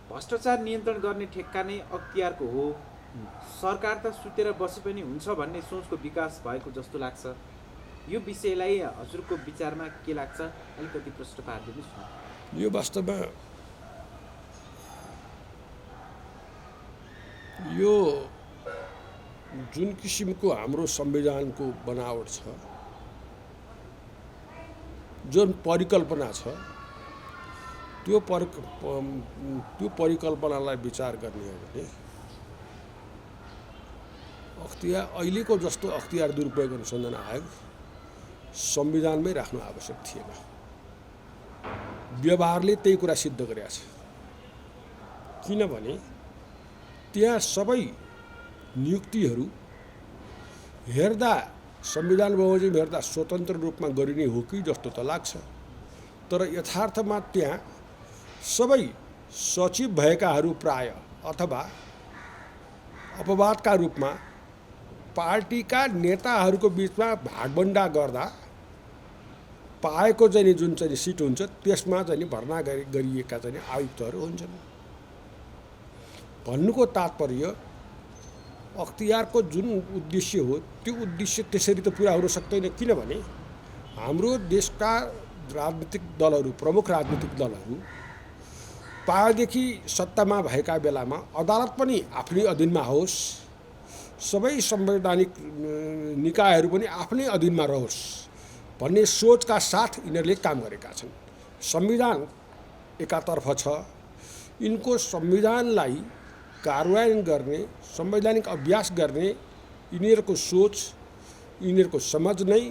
भ्रष्टाचार नियन्त्रण गर्ने ठेक्का नै अख्तियारको हो, सरकार त सुतेर बसे पनि हुन्छ भन्ने सोचको विकास भएको जस्तो लाग्छ। यो विषयलाई हजुरको विचारमा के लाग्छ, अलिकति प्रश्न पारिदिनुहोस् न। यो वास्तवमा यो जुन किसिमको हाम्रो संविधानको बनावट छ, जुन परिकल्पना छ, त्यो परिकल्पनालाई विचार गर्ने हो भने अहिलेको जस्तो अख्तियार दुरुपयोग अनुसन्धान आयोग संविधानमै राख्नु आवश्यक थिएन। व्यवहारले त्यही कुरा सिद्ध गरेको छ। किनभने त्यहाँ सबै नियुक्तिहरू हेर्दा संविधान बमोजिम हेर्दा स्वतन्त्र रूपमा गरिने हो कि जस्तो त लाग्छ, तर यथार्थमा त्यहाँ सबै सचिव भएकाहरू प्राय अथवा अपवादका रूपमा पार्टीका नेताहरूको बिचमा भागबन्डा गर्दा पाएको चाहिँ जुन चाहिँ सिट हुन्छ त्यसमा चाहिँ भर्ना गरिएका चाहिँ आयुक्तहरू हुन्छन्। भन्नुको तात्पर्य अख्तियारको जुन उद्देश्य हो त्यो उद्देश्य त्यसरी त पुरा हुन सक्दैन। किनभने हाम्रो देशका राजनीतिक दलहरू, प्रमुख राजनीतिक दलहरू पाएदेखि सत्तामा भएका बेलामा अदालत पनि आफ्नै अधीनमा होस्, सबै संवैधानिक निकायहरू पनि आफ्नै अधीनमा रहोस् भन्ने सोचका साथ यिनीहरूले काम गरेका छन्। संविधान एकातर्फ छ, यिनको संविधानलाई कार्यान्वयन गर्ने, संवैधानिक अभ्यास गर्ने यिनीहरूको सोच, यिनीहरूको समझ नै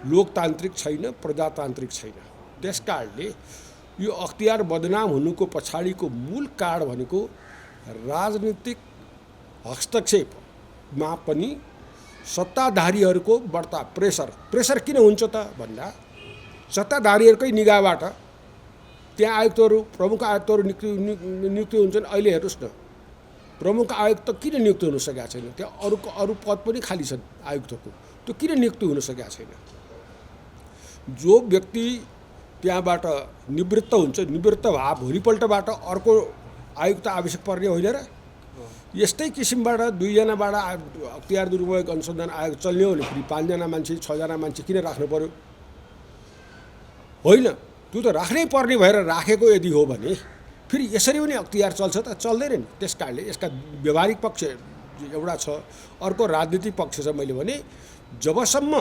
लोकतान्त्रिक छैन, प्रजातान्त्रिक छैन। त्यसकारणले यो अख्तियार बदनाम हुनुको पछाडिको मूल कारण भनेको राजनीतिक हस्तक्षेपमा पनि सत्ताधारीहरूको बढ्ता प्रेसर किन हुन्छ त भन्दा सत्ताधारीहरूकै निगाहबाट त्यहाँ आयुक्तहरू, प्रमुख आयुक्तहरू नियुक्ति हुन्छन्। अहिले हेर्नुहोस् न, प्रमुख आयुक्त किन नियुक्ति हुन सकेका छैन? त्यहाँ अरू पद पनि खाली छन् आयुक्तको, त्यो किन नियुक्ति हुन सकेका छैन? जो व्यक्ति त्यहाँबाट निवृत्त हुन्छ, निवृत्त भए भोलिपल्टबाट अर्को आयुक्त आवश्यक पर्ने होइन र? यस्तै किसिमबाट दुईजनाबाट अख्तियार दुरुपयोग अनुसन्धान आयोग चल्ने हो भने फेरि 5 जना मान्छे 6 जना मान्छे किन राख्नु पर्यो? होइन, त्यो त राख्नै पर्ने भएर राखेको यदि हो भने फेरि यसरी पनि अख्तियार चल्छ त? चल्दैन नि। त्यसकारणले यसका व्यवहारिक पक्ष एउटा छ, अर्को राजनीतिक पक्ष छ। मैले भने जबसम्म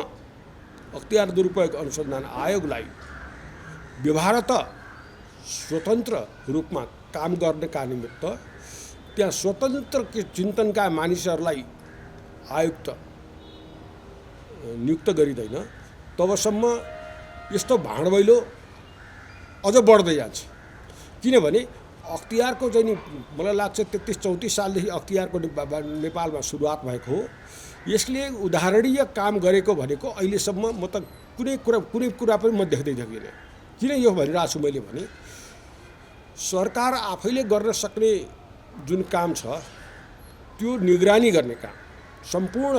अख्तियार दुरुपयोग अनुसन्धान आयोगलाई व्यवहारत स्वतन्त्र रूपमा काम गर्नका निमित्त त्यहाँ स्वतन्त्र चिन्तनका मानिसहरूलाई आयुक्त नियुक्त गरिँदैन, तबसम्म यस्तो भाँडभैलो अझ बढ्दै जान्छ। किनभने अख्तियारको चाहिँ नि मलाई लाग्छ 33-34 सालदेखि अख्तियारको नेपालमा सुरुवात भएको हो। यसले उदाहरणीय काम गरेको भनेको अहिलेसम्म म त कुनै कुरा पनि म देख्दै थिइनँ। किन यो भनिरहेको छु मैले भने सरकार आफैले गर्न सक्ने जुन काम छ त्यो निगरानी गर्ने काम, सम्पूर्ण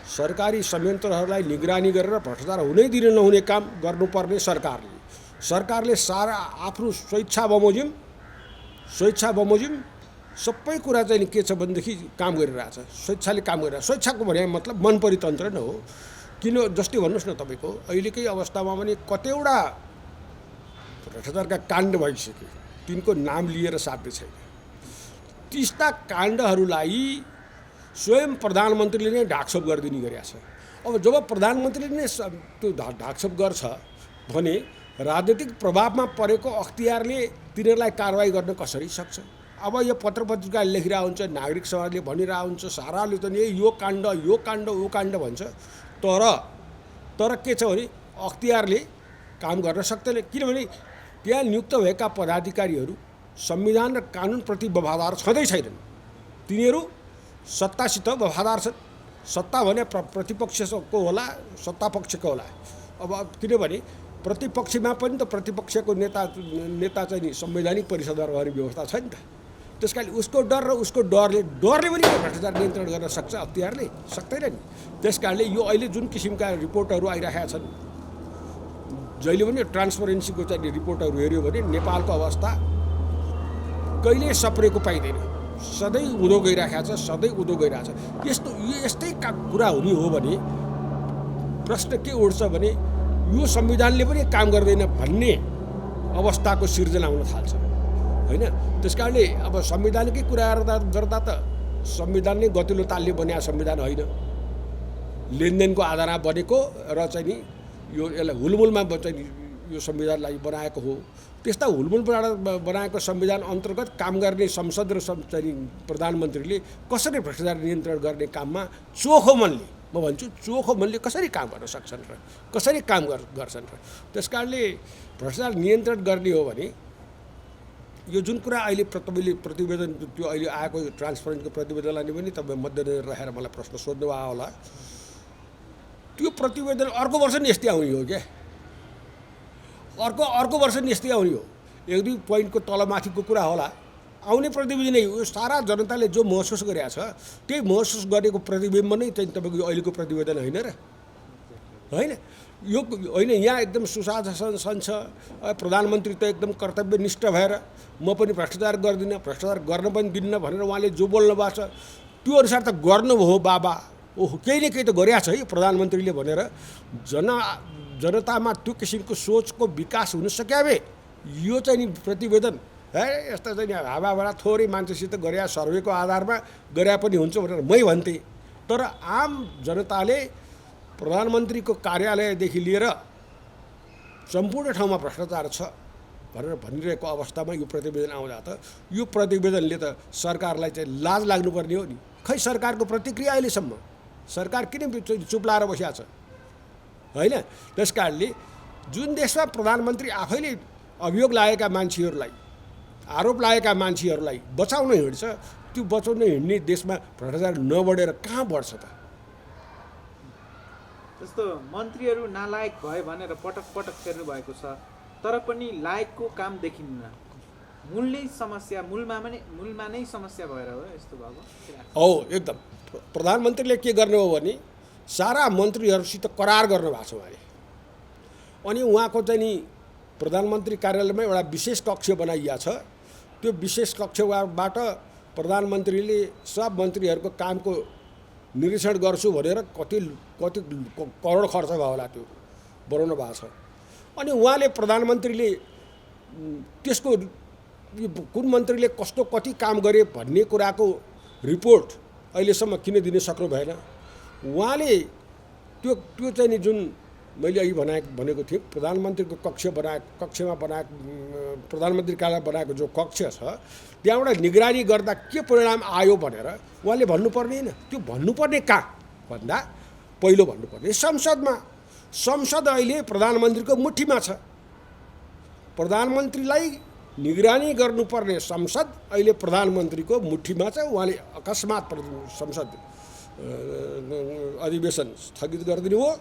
सरकारी संयन्त्रहरूलाई निगरानी गरेर भ्रष्टाचार हुनै दिन नहुने काम गर्नुपर्ने सरकारले सारा आफ्नो स्वेच्छा बमोजिम सबै कुरा चाहिँ के छ भनेदेखि काम गरिरहेछ। स्वेच्छाले काम गरिरहेछ। स्वेच्छाको भने मतलब मन परितन्त्र न हो। किन जस्तै भन्नुहोस् न, तपाईँको अहिलेकै अवस्थामा पनि कतिवटा भ्रष्टाचारका काण्ड भइसक्यो, तिनको नाम लिएर साध्य छैन। त्यस्ता काण्डहरूलाई स्वयं प्रधानमन्त्रीले नै ढाकछोप गरिदिने गरेको छ। अब जब प्रधानमन्त्रीले नै त्यो ढाकछोप गर्छ भने राजनीतिक प्रभावमा परेको अख्तियारले तिनीहरूलाई कारवाही गर्न कसरी सक्छ? अब यो पत्रपत्रिका लेखिरहेको हुन्छ, नागरिक समाजले भनिरहेको हुन्छ, साराले त यो काण्ड भन्छ, तर के छ भने अख्तियारले काम गर्न सक्दैन। किनभने त्यहाँ नियुक्त भएका पदाधिकारीहरू संविधान र कानुनप्रति वफादार छँदै छैनन्। तिनीहरू सत्तासित वफादार छन्। सत्ता भने प्रतिपक्षको होला, सत्तापक्षको होला। अब किनभने प्रतिपक्षमा पनि त प्रतिपक्षको नेता चाहिँ नि संवैधानिक परिषदमा रहने व्यवस्था छ नि त। त्यसकारणले उसको डर र उसको डरले पनि भ्रष्टाचार नियन्त्रण गर्न सक्छ अख्तियारले? सक्दैन नि। त्यसकारणले यो अहिले जुन किसिमका रिपोर्टहरू आइरहेका छन्, जहिले पनि ट्रान्सपरेन्सीको चाहिँ रिपोर्टहरू हेऱ्यो भने नेपालको अवस्था कहिले सप्रेको पाइँदैन, सधैँ उँधो गइरहेको छ, सधैँ उँधो गइरहेछ। यस्तै कुरा हुने हो भने प्रश्न के उठ्छ भने यो संविधानले पनि काम गर्दैन भन्ने अवस्थाको सिर्जना हुन थाल्छ होइन। त्यस कारणले अब संविधानकै कुरा गर्दा त संविधान नै गतिलो तालले बनाएको संविधान होइन, लेनदेनको आधारमा बनेको र चाहिँ नि यो यसलाई हुलमुलमा चाहिँ यो संविधानलाई बनाएको हो। त्यस्ता हुलमुलबाट बनाएको संविधान अन्तर्गत काम गर्ने संसद र चाहिँ प्रधानमन्त्रीले कसरी भ्रष्टाचार नियन्त्रण गर्ने काममा चोखो मनले, म भन्छु चोखो मनले कसरी काम गर्न सक्छन् र कसरी काम गर्छन् र। त्यस कारणले भ्रष्टाचार नियन्त्रण गर्ने हो भने यो जुन कुरा अहिले तपाईँले प्रतिवेदन त्यो अहिले आएको ट्रान्सपरेन्टको प्रतिवेदनलाई पनि तपाईँ मध्यनजर राखेर मलाई प्रश्न सोध्नु भयो होला। त्यो प्रतिवेदन अर्को वर्ष नि यस्तै आउने हो क्या, अर्को वर्ष नि यस्तै आउने हो। एक दुई पोइन्टको तलमाथिको कुरा होला, आउने प्रतिवेदन नै यो सारा जनताले जो महसुस गरेको छ त्यही महसुस गरेको प्रतिबिम्ब नै चाहिँ तपाईँको यो अहिलेको प्रतिवेदन होइन र होइन। यो होइन, यहाँ एकदम सुशासन छ, प्रधानमन्त्री त एकदम कर्तव्यनिष्ठ भएर म पनि भ्रष्टाचार गर्दिनँ, भ्रष्टाचार गर्न पनि दिन्न भनेर उहाँले जो बोल्नु भएको छ त्यो अनुसार त गर्नुभयो बाबा, ओहो केही न केही त गरिरहेको छ है प्रधानमन्त्रीले भनेर जनतामा त्यो किसिमको सोचको विकास हुन सक्या भए यो चाहिँ नि प्रतिवेदन है यस्ता चाहिँ नि हावाबाट थोरै मान्छेसित गरे सर्वेको आधारमा गरे पनि हुन्छ भनेर मै भन्थेँ। तर आम जनताले प्रधानमन्त्रीको कार्यालयदेखि लिएर सम्पूर्ण ठाउँमा भ्रष्टाचार छ भनेर भनिरहेको अवस्थामा यो प्रतिवेदन आउँदा त यो प्रतिवेदनले त सरकारलाई चाहिँ लाज लाग्नुपर्ने हो नि। खै सरकारको प्रतिक्रिया अहिलेसम्म सरकार किन चुप लाएर बसिरहेको छ होइन। त्यस कारणले जुन देशमा प्रधानमन्त्री आफैले अभियोग लागेका मान्छेहरूलाई, आरोप लागेका मान्छेहरूलाई बचाउन हिँड्छ, त्यो बचाउन हिँड्ने देशमा भ्रष्टाचार नबढेर कहाँ बढ्छ त। जस्तो मन्त्रीहरू नालायक भए भनेर पटक पटक फेर्नु भएको छ, तर पनि लायकको काम देखिन्न। मूलमै समस्या, मूलमा नै समस्या भएर हो यस्तो भएको हो। एकदम प्रधानमन्त्रीले के गर्ने हो भने सारा मन्त्रीहरूसित करार गर्नुभएको छ उहाँले। अनि उहाँको चाहिँ नि प्रधानमन्त्री कार्यालयमा एउटा विशेष कक्ष बनाइएको छ। त्यो विशेष कक्षबाट प्रधानमन्त्रीले सब मन्त्रीहरूको कामको निरीक्षण गर्छु भनेर कति करोड खर्च भयो होला त्यो बनाउनु भएको छ। अनि उहाँले प्रधानमन्त्रीले त्यसको कुन मन्त्रीले कति काम गरे भन्ने कुराको रिपोर्ट अहिलेसम्म किन दिन सक्नु भएन। उहाँले त्यो चाहिँ नि जुन मैले अघि भनेको थिएँ प्रधानमन्त्रीको कक्षमा बनाएको प्रधानमन्त्री कार्यालय बनाएको जो कक्ष छ त्यहाँबाट निगरानी गर्दा के परिणाम आयो भनेर उहाँले भन्नुपर्ने होइन। त्यो भन्नुपर्ने कहाँ भन्दा पहिलो भन्नुपर्ने संसदमा। संसद अहिले प्रधानमन्त्रीको मुठीमा छ। प्रधानमन्त्रीलाई निगरानी गर्नुपर्ने संसद अहिले प्रधानमन्त्रीको मुठीमा छ। उहाँले अकस्मात संसद अधिवेशन स्थगित गरिदिनु हो,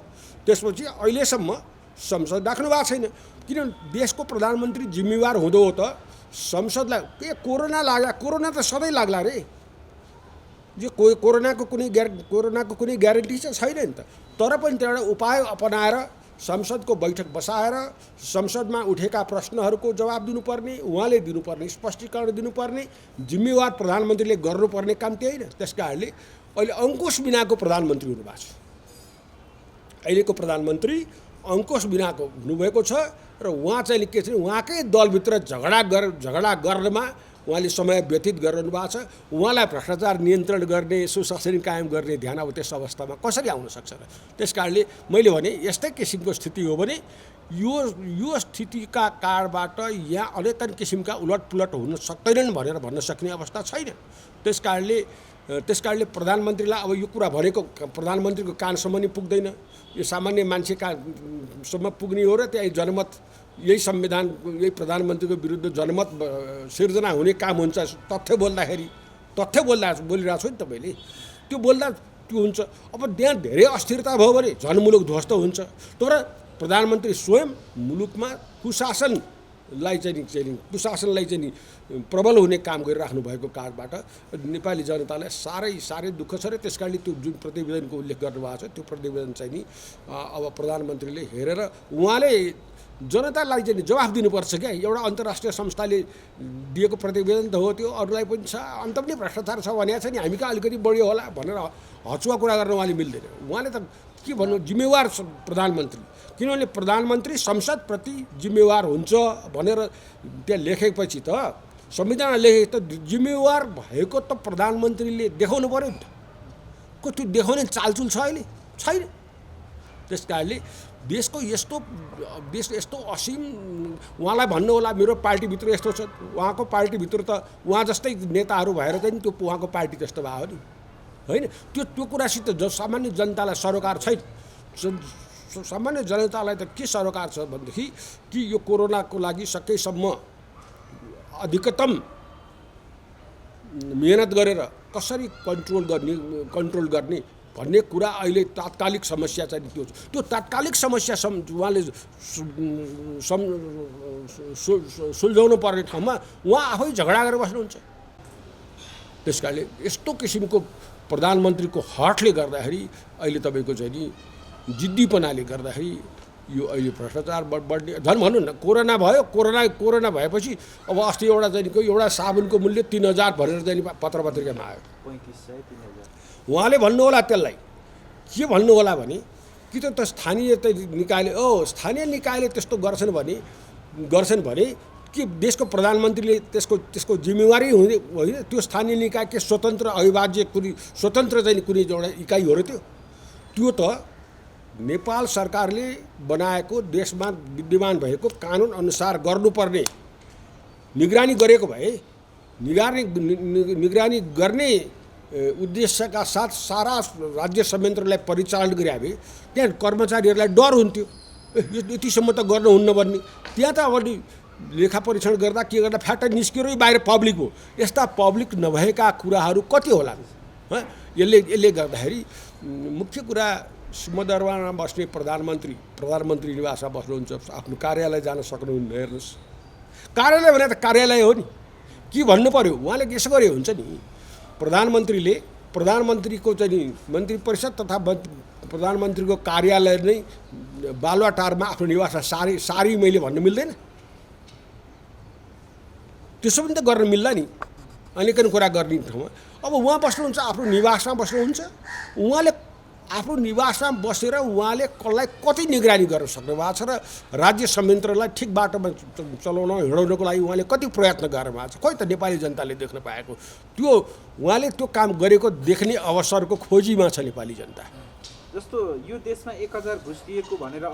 त्यसपछि अहिलेसम्म संसद राख्नु भएको छैन। किनभने देशको प्रधानमन्त्री जिम्मेवार हुँदो हो त संसदलाई के कोरोना लाग्ला, कोरोना त सधैँ लाग्ला रे, यो कोरोनाको कुनै ग्यारेन्टी चाहिँ छैन नि त। तर पनि त्यो एउटा उपाय अपनाएर संसदको बैठक बसाएर संसदमा उठेका प्रश्नहरूको जवाब दिनुपर्ने, उहाँले दिनुपर्ने स्पष्टीकरण दिनुपर्ने जिम्मेवार प्रधानमन्त्रीले गर्नुपर्ने काम त्यही होइन। त्यस कारणले अहिले अङ्कुश बिनाको प्रधानमन्त्री हुनुभएको छ। अहिलेको प्रधानमन्त्री अङ्कुश बिनाको हुनुभएको छ र उहाँ चाहिँ के छ उहाँकै दलभित्र झगडा गर्नमा उहाँले समय व्यतीत गरिरहनु भएको छ। उहाँलाई भ्रष्टाचार नियन्त्रण गर्ने, सुशासन कायम गर्ने ध्यान अब त्यस अवस्थामा कसरी आउन सक्छ र। त्यस कारणले मैले भने यस्तै किसिमको स्थिति हो भने यो स्थितिका कारणबाट यहाँ अनेक किसिमका उलटपुलट हुन सक्दैनन् भनेर भन्न सक्ने अवस्था छैन। त्यस कारणले प्रधानमन्त्रीलाई अब यो कुरा भनेको प्रधानमन्त्रीको कानसम्म नि पुग्दैन, यो सामान्य मान्छे कानसम्म पुग्ने हो र त्यहाँ जनमत यही संविधान यही प्रधानमन्त्रीको विरुद्ध जनमत सिर्जना हुने काम हुन्छ। तथ्य बोलिरहेको छु नि तपाईँले, त्यो बोल्दा त्यो हुन्छ। अब त्यहाँ धेरै अस्थिरता भयो भने झन् मुलुक ध्वस्त हुन्छ। तर प्रधानमन्त्री स्वयं मुलुकमा कुशासनलाई चाहिँ नि प्रबल हुने काम गरिराख्नु भएको कारणबाट नेपाली जनतालाई साह्रै दुःख छ र त्यस कारणले त्यो जुन प्रतिवेदनको उल्लेख गर्नुभएको छ त्यो प्रतिवेदन चाहिँ नि अब प्रधानमन्त्रीले हेरेर उहाँले जनतालाई चाहिँ जवाफ दिनुपर्छ क्या। एउटा अन्तर्राष्ट्रिय संस्थाले दिएको प्रतिवेदन त हो, त्यो अरूलाई पनि छ, अन्त पनि भ्रष्टाचार छ भनेको छ नि, हामी कहाँ अलिकति बढ्यो होला भनेर हचुवा कुरा गर्न उहाँले मिल्दैन। उहाँले त के भन्नु, जिम्मेवार प्रधानमन्त्री, किनभने प्रधानमन्त्री संसदप्रति जिम्मेवार हुन्छ भनेर त्यहाँ लेखेपछि त, संविधानमा लेखेको त जिम्मेवार भएको त प्रधानमन्त्रीले देखाउनु पऱ्यो नि त। को त्यो देखाउने चालचुल छ अहिले? छैन। त्यस कारणले देश यस्तो असीम, उहाँलाई भन्नु होला मेरो पार्टीभित्र यस्तो छ, उहाँको पार्टीभित्र त उहाँ जस्तै नेताहरू भएर चाहिँ त्यो उहाँको पार्टी जस्तो भयो नि, होइन? त्यो कुरासित सामान्य जनतालाई सरोकार छैन। सामान्य जनतालाई त के सरोकार छ भनेदेखि कि यो कोरोनाको लागि सकेसम्म अधिकतम मेहनत गरेर कसरी कन्ट्रोल गर्ने भन्ने कुरा अहिले तात्कालिक समस्या चाहिँ त्यो तात्कालिक समस्या उहाँले सुल्झाउनु पर्ने ठाउँमा उहाँ आफै झगडा गरेर बस्नुहुन्छ। त्यस कारणले यस्तो किसिमको प्रधानमन्त्रीको हठले गर्दाखेरि अहिले तपाईँको चाहिँ नि जिद्दीपनाले गर्दाखेरि यो अहिले भ्रष्टाचार बढ्ने, झन् भनौँ न कोरोना भयो, कोरोना भएपछि अब अस्ति एउटा साबुनको मूल्य 3000 भनेर चाहिँ पत्र पत्रिकामा आयो। 3500 3000। उहाँले भन्नु होला त्यसलाई के भन्नु होला भने कि त स्थानीय स्थानीय निकायले त्यस्तो गर्छन् भने कि देशको प्रधानमन्त्रीले त्यसको जिम्मेवारी हुने होइन? त्यो स्थानीय निकाय के स्वतन्त्र अविभाज्य स्वतन्त्र चाहिँ कुनै एउटा इकाइ हो र त्यो त नेपाल सरकारले बनाएको देशमा विद्यमान भएको कानुन अनुसार गर्नुपर्ने निगरानी गरेको भए निगरानी गर्ने उद्देश्यका साथ सारा राज्य संयन्त्रलाई परिचालन गरे भए त्यहाँ कर्मचारीहरूलाई डर हुन्थ्यो, यतिसम्म त गर्नुहुन्न भन्ने। त्यहाँ त अब लेखा परीक्षण गर्दा के गर्दा फ्याट निस्किरै बाहिर पब्लिक हो। यस्ता पब्लिक नभएका कुराहरू कति होला? यसले गर्दाखेरि मुख्य कुरा सिंहदरबारमा बस्ने प्रधानमन्त्री निवासमा बस्नुहुन्छ, आफ्नो कार्यालय जान सक्नुहुन्न। हेर्नुहोस्, कार्यालय भने त कार्यालय हो नि, के भन्नु पर्यो? उहाँले यसो गरे हुन्छ नि, प्रधानमन्त्रीको चाहिँ मन्त्री परिषद तथा प्रधानमन्त्रीको कार्यालय नै बालुवाटारमा आफ्नो निवासमा सारी मैले भन्नु मिल्दैन? त्यसो पनि त गर्न मिल्ला नि, अनेकन कुरा गर्ने ठाउँमा। अब उहाँ बस्नुहुन्छ, आफ्नो निवासमा बस्नुहुन्छ, उहाँले आफ्नो निवासमा बसेर उहाँले कसलाई कति निगरानी गर्न सक्नु भएको छ र राज्य संयन्त्रलाई ठिक बाटोमा हिँडाउनको लागि उहाँले कति प्रयत्न गर्नु भएको छ, खोइ त नेपाली जनताले देख्न पाएको? त्यो उहाँले त्यो काम गरेको देख्ने अवसरको खोजीमा छ नेपाली जनता। जस्तो यो देशमा 1000 घुस दिएको भनेर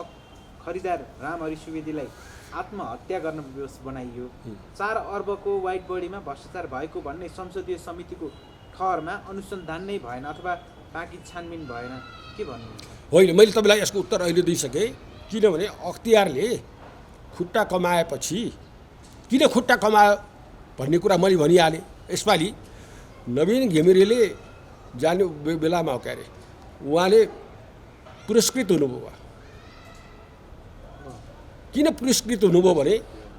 खरिदार रामहरि सुवेदीलाई आत्महत्या गर्न विवश बनाइयो। 4 अर्बको वाइट बडीमा भ्रष्टाचार भएको भन्ने संसदीय समितिको ठहरमा अनुसन्धान नै भएन अथवा बाँकी छानबिन भएन, के भन्नु? होइन, मैले तपाईँलाई यसको उत्तर अहिले दिइसकेँ। किनभने अख्तियारले खुट्टा कमाएपछि किन खुट्टा कमायो भन्ने कुरा मैले भनिहालेँ। यसपालि नवीन घिमिरेले जाने बेलामा हो क्यारे उहाँले पुरस्कृत हुनुभयो। किन पुरस्कृत हुनुभयो भने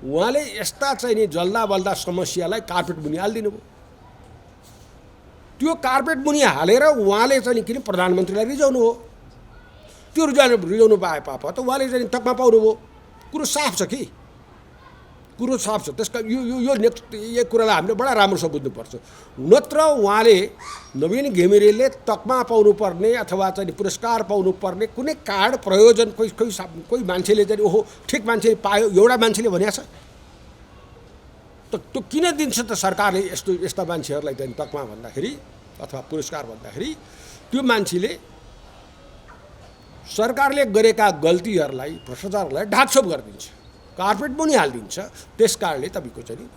उहाँले यस्ता चाहिँ नि जल्दा बल्दा समस्यालाई कार्पेट मुनि हालिदिनु भयो। त्यो कार्पेट मुनि हालेर उहाँले चाहिँ किन प्रधानमन्त्रीलाई रिजाउनु हो। त्यो रिजाउनु पाए पापा त उहाँले चाहिँ तकमा पाउनुभयो। कुरो साफ छ कि, कुरो साफ छ। त्यसका यो नेक्स्ट यो कुरालाई हामीले बडा राम्रोसँग बुझ्नुपर्छ। नत्र उहाँले नवीन घिमिरेले तकमा पाउनुपर्ने अथवा चाहिँ पुरस्कार पाउनुपर्ने कुनै कार्ड प्रयोजन कोही मान्छेले चाहिँ ओहो ठिक मान्छे पायो एउटा मान्छेले भनेको छ त त्यो किन दिन्छ त सरकारले यस्ता मान्छेहरूलाई चाहिँ तकमा भन्दाखेरि अथवा पुरस्कार भन्दाखेरि? त्यो मान्छेले सरकारले गरेका गल्तीहरूलाई भ्रष्टाचारलाई ढाकछोप गरिदिन्छ, कार्पेट पनि हालिदिन्छ। त्यस कारणले तपाईँको चाहिँ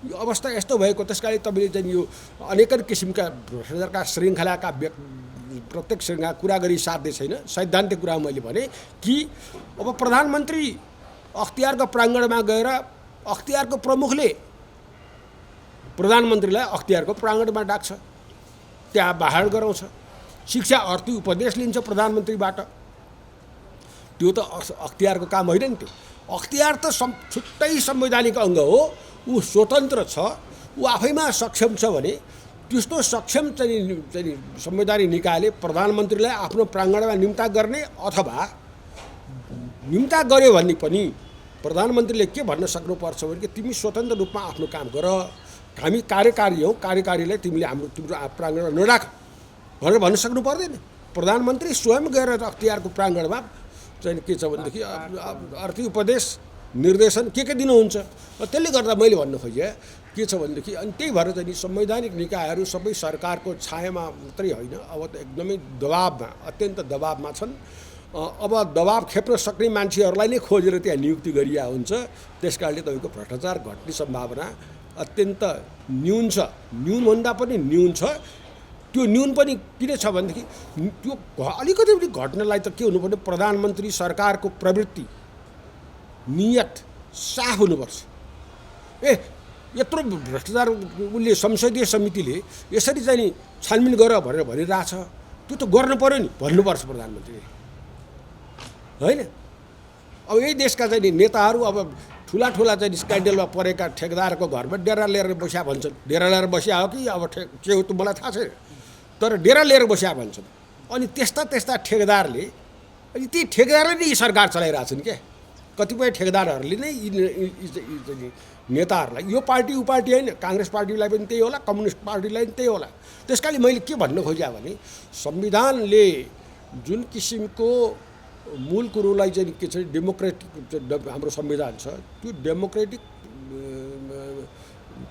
यो अवस्था यस्तो भएको, त्यस कारणले तपाईँले चाहिँ यो अनेकन किसिमका भ्रष्टाचारका श्रृङ्खलाका प्रत्येक श्रृङ्खला कुरा गरी साध्य छैन। सैद्धान्तिक कुरा मैले भने कि अब प्रधानमन्त्री अख्तियारको प्राङ्गणमा गएर अख्तियारको प्रमुखले प्रधानमन्त्रीलाई अख्तियारको प्राङ्गणमा डाक्छ, त्यहाँ बाहर गराउँछ, शिक्षा अर्थी उपदेश लिन्छ प्रधानमन्त्रीबाट। त्यो त अख्तियारको काम होइन नि। त्यो अख्तियार त छुट्टै संवैधानिक अङ्ग हो, ऊ स्वतन्त्र छ, ऊ आफैमा सक्षम छ भने त्यस्तो सक्षम चाहिँ संवैधानिक निकायले प्रधानमन्त्रीलाई आफ्नो प्राङ्गणमा निम्ता गर्ने अथवा निम्ता गर्यो भने पनि प्रधानमन्त्रीले के भन्न सक्नुपर्छ भने कि तिमी स्वतन्त्र रूपमा आफ्नो काम गर, हामी कार्यकारी हौ, कार्यकारीलाई तिमीले तिम्रो प्राङ्गणमा नराख भनेर भन्न सक्नु पर्दैन। प्रधानमन्त्री स्वयं गएर अख्तियारको प्राङ्गणमा चाहिँ के छ भनेदेखि आर्थिक उपदेश निर्देशन के दिनुहुन्छ। त्यसले गर्दा मैले भन्नु खोजेँ के छ भनेदेखि अनि त्यही भएर चाहिँ संवैधानिक निकायहरू सबै सरकारको छायामा मात्रै होइन, अब त एकदमै दबाबमा, अत्यन्त दबाबमा छन्। अब दबाब खेप्न सक्ने मान्छेहरूलाई नै खोजेर त्यहाँ नियुक्ति गरिया हुन्छ। त्यस कारणले तपाईँको भ्रष्टाचार घट्ने सम्भावना अत्यन्त न्यून छ, न्यूनभन्दा पनि न्यून छ। त्यो न्यून पनि किन छ भनेदेखि त्यो अलिकति पनि घट्नलाई त के हुनुपर्ने, प्रधानमन्त्री सरकारको प्रवृत्ति नियत साफ हुनुपर्छ। यत्रो भ्रष्टाचार उसले संसदीय समितिले यसरी चाहिँ नि छानबिन गर भनेर भनिरहेछ, त्यो त गर्नु पऱ्यो नि भन्नुपर्छ प्रधानमन्त्रीले, होइन? अब यही देशका चाहिँ नि नेताहरू अब ठुला चाहिँ स्क्यान्डलमा परेका ठेकेदारको घरमा डेरा लिएर बस्या भन्छन्। डेरा लिएर बस्या हो कि अब के हो त मलाई थाहा छैन, तर डेरा लिएर बस्या भन्छन्। अनि त्यस्ता ठेकेदारले, अनि ती ठेकेदारले नै सरकार चलाइरहेछन् क्या। कतिपय ठेकेदारहरूले नै नेताहरूलाई, यो पार्टी ऊ पार्टी होइन, काङ्ग्रेस पार्टीलाई पनि त्यही होला, कम्युनिस्ट पार्टीलाई पनि त्यही होला। त्यस कारणले मैले के भन्न खोजेँ भने संविधानले जुन किसिमको मूल कुरोलाई चाहिँ के छ डेमोक्रेटिक हाम्रो संविधान छ, त्यो डेमोक्रेटिक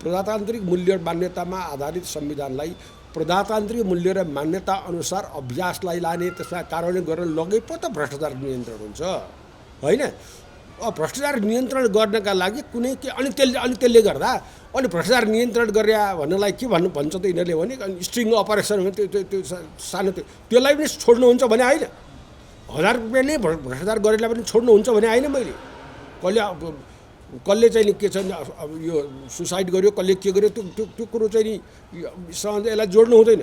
प्रजातान्त्रिक मूल्य मान्यतामा आधारित संविधानलाई प्रजातान्त्रिक मूल्य र मान्यता अनुसार अभ्यासलाई लाने, त्यसमा कार्यान्वयन गरेर लगे पो त भ्रष्टाचार नियन्त्रण हुन्छ, होइन? भ्रष्टाचार नियन्त्रण गर्नका लागि कुनै के अनि त्यसले गर्दा अनि भ्रष्टाचार नियन्त्रण गरे भन्नलाई के भन्छ त यिनीहरूले भने स्ट्रिङ अपरेसन हो, त्यो सानो त्यसलाई पनि छोड्नुहुन्छ भने होइन। 1000 रुपियाँ नै भ्रष्टाचार गरेलाई पनि छोड्नुहुन्छ भने होइन। मैले कसले चाहिँ नि के छ अब यो सुसाइड गर्यो, कसले के गर्यो, त्यो कुरो चाहिँ नि यसलाई जोड्नु हुँदैन।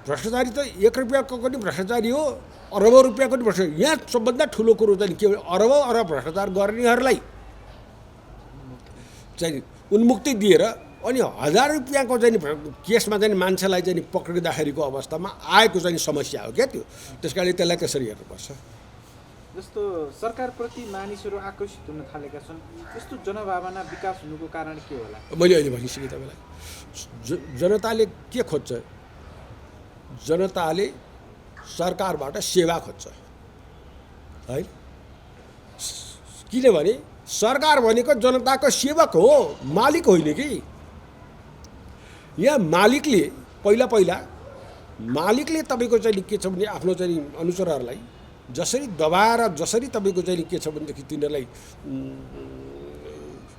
भ्रष्टाचारी त 1 रुपियाँको पनि भ्रष्टाचारी हो, अरबौँ रुपियाँको पनि भ्रष्टाचारी। यहाँ सबभन्दा ठुलो कुरो चाहिँ के हो, अरबौँ अरब भ्रष्टाचार गर्नेहरूलाई चाहिँ उन्मुक्ति दिएर अनि 1000 रुपियाँको चाहिँ केसमा चाहिँ मान्छेलाई चाहिँ पक्रिँदाखेरिको अवस्थामा आएको चाहिँ समस्या हो क्या त्यो। त्यस कारणले त्यसलाई त्यसरी हेर्नुपर्छ। जस्तो सरकारप्रति मानिसहरू आकर्षित हुन थालेका छन्, यस्तो जनभावना विकास हुनुको कारण के होला? मैले अहिले भनिसकेँ तपाईँलाई, जनताले के खोज्छ? जनताले सरकारबाट सेवा खोज्छ, है? किनभने सरकार भनेको जनताको सेवक हो, मालिक होइन कि। यहाँ मालिकले पहिला मालिकले तपाईँको चाहिँ के छ भने आफ्नो चाहिँ अनुचरहरूलाई जसरी दबाएर जसरी तपाईँको चाहिँ के छ भनेदेखि तिनीहरूलाई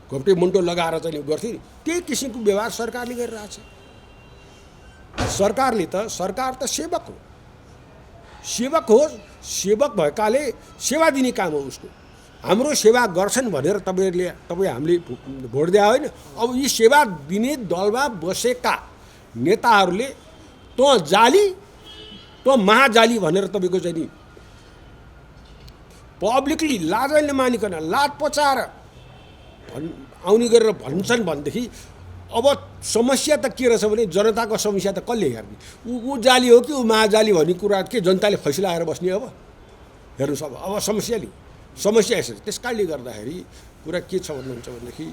घोप्टे मुन्टो लगाएर चाहिँ गर्थ्यो, त्यही किसिमको व्यवहार सरकारले गरिरहेछ। सरकार त सेवक हो, सेवक भएकाले सेवा दिने काम हो उसको। हाम्रो सेवा गर्छन् भनेर हामीले भोट दिए होइन। अब यी सेवा दिने दलमा बसेका नेताहरूले तँ महाजाली भनेर तपाईँको चाहिँ नि पब्लिकली लाजै नमानिकन लात पचाएर आउने गरेर भन्छन् भनेदेखि अब समस्या त के रहेछ भने जनताको समस्या त कसले हेर्ने? ऊ जाली हो कि ऊ महाजाली भन्ने कुरा के जनताले फैसला आएर बस्ने? अब हेर्नुहोस्, अब समस्या यसरी। त्यस कारणले गर्दाखेरि कुरा के छ भन्नुहुन्छ भनेदेखि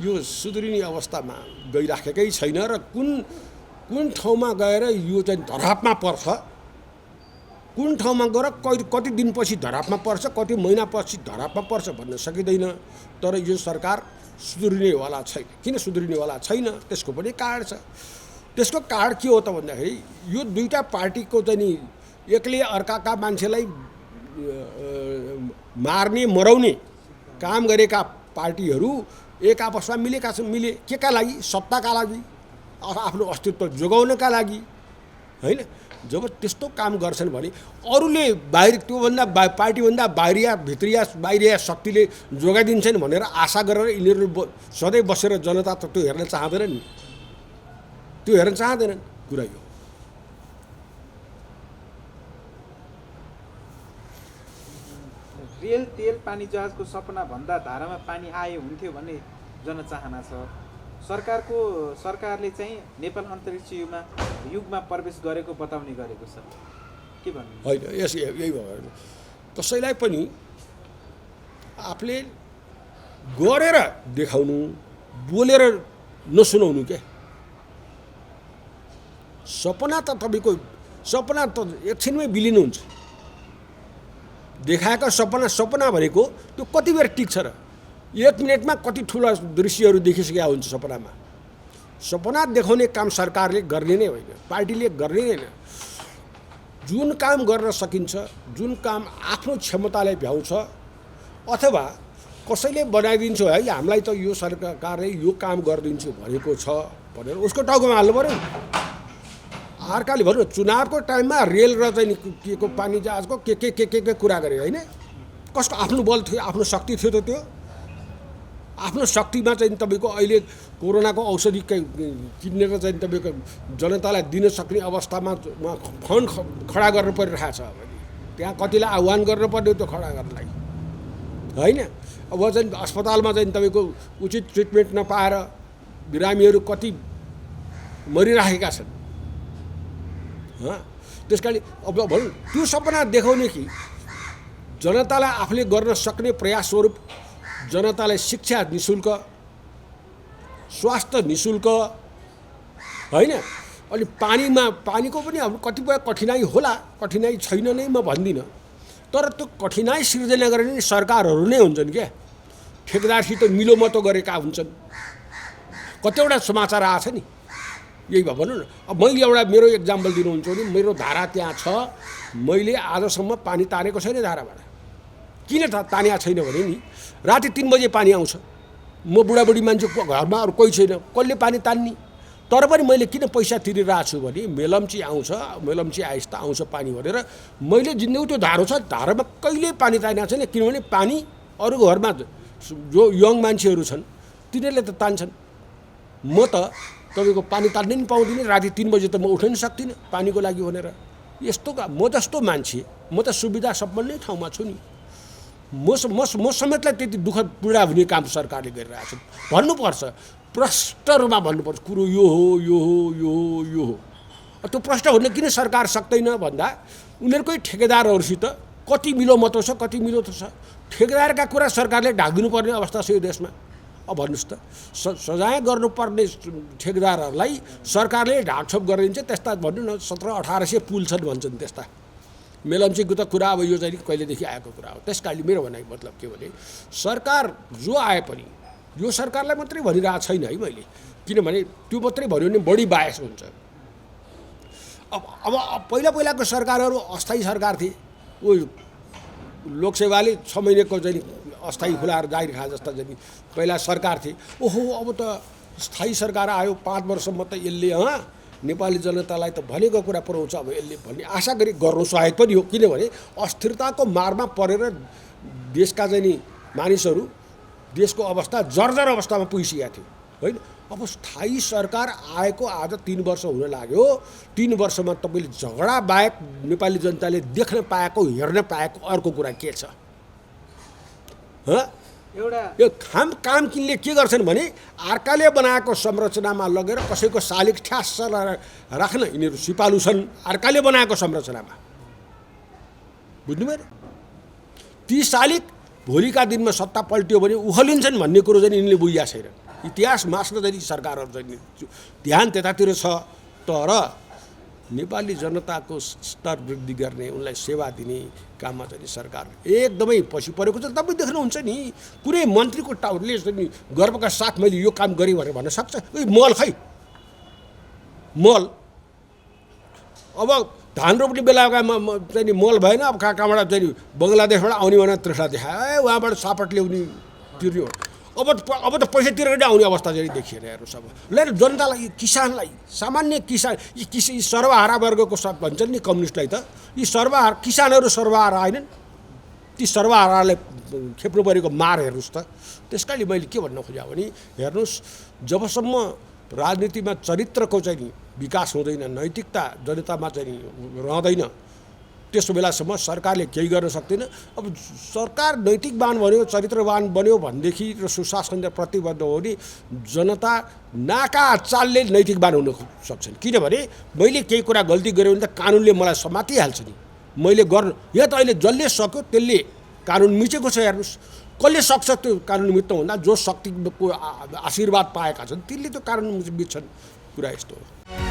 यो सुध्रिने अवस्थामा गइराखेकै छैन र कुन ठाउँमा गएर यो चाहिँ धरापमा पर्छ, कुन ठाउँमा गएर कति दिनपछि धरापमा पर्छ, कति महिनापछि धरापमा पर्छ भन्न सकिँदैन। तर यो सरकार सुध्रिनेवाला छैन। किन सुध्रिनेवाला छैन? त्यसको पनि कारण छ। त्यसको कारण के हो त भन्दाखेरि यो दुईवटा पार्टीको चाहिँ नि एकले अर्काका मान्छेलाई मार्ने मराउने काम गरेका पार्टीहरू एक आपसमा मिलेका छन्। केका लागि? सत्ताका लागि, आफ्नो अस्तित्व जोगाउनका लागि, होइन? जब त्यस्तो काम गर्छन् भने अरूले त्योभन्दा पार्टीभन्दा बाहिरिया शक्तिले जोगाइदिन्छन् भनेर आशा गरेर यिनीहरू सधैँ बसेर जनता त त्यो हेर्न चाहँदैन नि, त्यो हेर्न चाहँदैनन्। कुरा यो रेल तेल पानी जहाजको सपना भन्दा धारामा पानी आए हुन्थ्यो भन्ने जनचाहना छ। सरकारले चाहिँ नेपाल अन्तरिक्ष युगमा प्रवेश गरेको बताउने गरेको छ, के भन्नु? होइन, यही भयो। कसैलाई पनि आफूले गरेर देखाउनु, बोलेर नसुनाउनु क्या। सपना त तपाईँको सपना त एकछिनमै बिलिनु हुन्छ। देखाएका सपना भनेको त्यो कति बेर टिक्छ र? 1 मिनटमा कति ठुला दृश्यहरू देखिसकेका हुन्छ सपनामा। सपना देखाउने काम सरकारले गर्ने नै होइन, पार्टीले गर्ने नै होइन। जुन काम गर्न सकिन्छ, जुन काम आफ्नो क्षमतालाई भ्याउँछ, अथवा कसैले बनाइदिन्छ है हामीलाई त यो सरकारले यो काम गरिदिन्छु भनेको छ भनेर उसको टाउकोमा हाल्नु पऱ्यो। अर्काले भन्नु चुनावको टाइममा रेल र चाहिँ के को पानी जहाजको के कुरा गरे होइन। कसको आफ्नो बल थियो, आफ्नो शक्ति थियो त त्यो। आफ्नो शक्तिमा चाहिँ तपाईँको अहिले कोरोनाको औषधि किनेर चाहिँ तपाईँको जनतालाई दिन सक्ने अवस्थामा फन्ड खडा गर्नु परिरहेको छ। त्यहाँ कतिलाई आह्वान गर्नु पर्ने त्यो खडा गर्नलाई होइन। अब चाहिँ अस्पतालमा चाहिँ तपाईँको उचित ट्रिटमेन्ट नपाएर बिरामीहरू कति मरिराखेका छन्। त्यस कारणले अब भनौँ त्यो सपना देखाउने कि जनतालाई आफूले गर्न सक्ने प्रयास स्वरूप जनतालाई शिक्षा निःशुल्क, स्वास्थ्य निःशुल्क होइन। अनि पानीको पनि अब कतिपय कठिनाइ होला, कठिनाइ छैन नै म भन्दिनँ, तर त्यो कठिनाइ सिर्जना गर्ने सरकारहरू नै हुन्छन् क्या। ठेकेदारसित मिलोमतो गरेका हुन्छन्। कतिवटा समाचार आएछ नि, यही भयो भनौँ न। अब मैले एउटा मेरो इक्जाम्पल दिनुहुन्छ भने मेरो धारा त्यहाँ छ, मैले आजसम्म पानी तानेको छैन धाराबाट। किन तानेको छैन भने नि राति 3 बजे पानी आउँछ, म बुढाबुढी मान्छे घरमा अरू कोही छैन, कसले पानी तान्ने? तर पनि मैले किन पैसा तिरिरहेको छु भने मेलम्ची आउँछ, मेलम्ची आइस त आउँछ पानी भनेर मैले जिन्दगी त्यो धारो छ, धारामा कहिल्यै पानी तानेको छैन। किनभने पानी अरू घरमा जो यङ मान्छेहरू छन् तिनीहरूले त तान्छन्। म त तपाईँको पानी तान्नै नि पाउँदिनँ, राति 3 बजे त म उठ्नै सक्दिनँ पानीको लागि भनेर। यस्तो म जस्तो मान्छे, म त सुविधा सम्पन्नै ठाउँमा छु नि। म समेतलाई त्यति दुःख पीडा हुने काम सरकारले गरिरहेको छ। भन्नुपर्छ, प्रष्ट रूपमा भन्नुपर्छ, कुरो यो हो यो हो यो हो यो हो। त्यो प्रष्ट हुन किन सरकार सक्दैन भन्दा उनीहरूकै ठेकेदारहरूसित कति मिलोमतो छ, कति मिलोतो छ। ठेकेदारका कुरा सरकारले ढाकिदिनु पर्ने अवस्था छ यो देशमा। अब भन्नुहोस् त, सजाय गर्नुपर्ने ठेकेदारहरूलाई सरकारले ढाकछोप गरिदिन्छ। त्यस्ता भन्नु न 1700-1800 पुल छन् भन्छन् त्यस्ता। मेलम्चीको त कुरा अब यो चाहिँ कहिलेदेखि आएको कुरा हो। त्यस कारणले मेरो भनाइ मतलब के भने सरकार जो आए पनि यो सरकारलाई मात्रै भनिरहेको छैन है मैले, किनभने त्यो मात्रै भन्यो भने बढी बायस हुन्छ। अब पहिलाको सरकारहरू अस्थायी सरकार थिए। ओ लोकसेवाले 6 महिनाको चाहिँ अस्थायी खुलाएर जागिर खा जस्ता चाहिँ पहिला सरकार थिए। ओहो अब त स्थायी सरकार आयो, 5 वर्षसम्म त यसले नेपाली जनतालाई त भनेको कुरा पुऱ्याउँछ अब यसले भन्ने आशा गर्नु सहायक पनि हो। किनभने अस्थिरताको मारमा परेर देशका चाहिँ नि मानिसहरू, देशको अवस्था जर्जर अवस्थामा पुगिसकेका थियो होइन। अब स्थायी सरकार आएको आज 3 वर्ष हुन लाग्यो। 3 वर्षमा तपाईँले झगडा बाहेक नेपाली जनताले देख्न पाएको, हेर्न पाएको अर्को कुरा के छ? यो काम किनले के गर्छन् भने अर्काले बनाएको संरचनामा लगेर कसैको शालिग ठ्यास राख्न यिनीहरू सिपालु छन्। अर्काले बनाएको संरचनामा बुझ्नुभयो? ती शालिग भोलिका दिनमा सत्ता पल्ट्यो भने उखलिन्छन् भन्ने कुरो चाहिँ यिनले बुझिया छैन। इतिहास मास्न चाहिँ सरकारहरू चाहिँ ध्यान त्यतातिर छ, तर नेपाली जनताको स्तर वृद्धि गर्ने, उनलाई सेवा दिने काममा चाहिँ सरकार एकदमै पछि परेको छ। तपाईँ देख्नुहुन्छ नि, कुनै मन्त्रीको टाउरले चाहिँ गर्वका साथ मैले यो काम गरेँ भनेर भन्न सक्छ? मल खै मल। अब धान रोप्ने बेलामा चाहिँ मल भएन, अब कहाँबाट चाहिँ बङ्गलादेशबाट आउने भनेर तृष्णा देखायो, उहाँबाट सापट ल्याउने तिर्यो। अब त पैसा तिरेर आउने अवस्था चाहिँ देखिएर हेर्नुहोस्। अब ल जनतालाई, किसानलाई, सामान्य किसान, यी सर्वहारा वर्गको सब भन्छन् नि कम्युनिस्टलाई त, यी किसानहरू सर्वहारा होइनन्। ती सर्वहारालाई खेप्नु परेको मार हेर्नुहोस् त। त्यस कारणले मैले के भन्न खोजेँ भने हेर्नुहोस्, जबसम्म राजनीतिमा चरित्रको चाहिँ विकास हुँदैन, नैतिकता जनतामा चाहिँ रहँदैन, त्यसो बेलासम्म सरकारले केही गर्न सक्दैन। अब सरकार नैतिकवान बन्यो, चरित्रवान बन्यो भनेदेखि र सुशासन प्रतिबद्ध हो भने जनता नाका चालले नैतिकवान हुन सक्छन्। किनभने मैले केही कुरा गल्ती गरेँ भने त कानुनले मलाई समातिहाल्छ नि। मैले गर्नु यहाँ त अहिले जसले सक्यो त्यसले कानुन मिचेको छ। हेर्नुहोस्, कसले सक्छ त्यो कार्यान्वित भन्दा जो शक्तिको आशीर्वाद पाएका छन् तिनले त्यो कार्यान्वित बित्छन् कुरा यस्तो हो।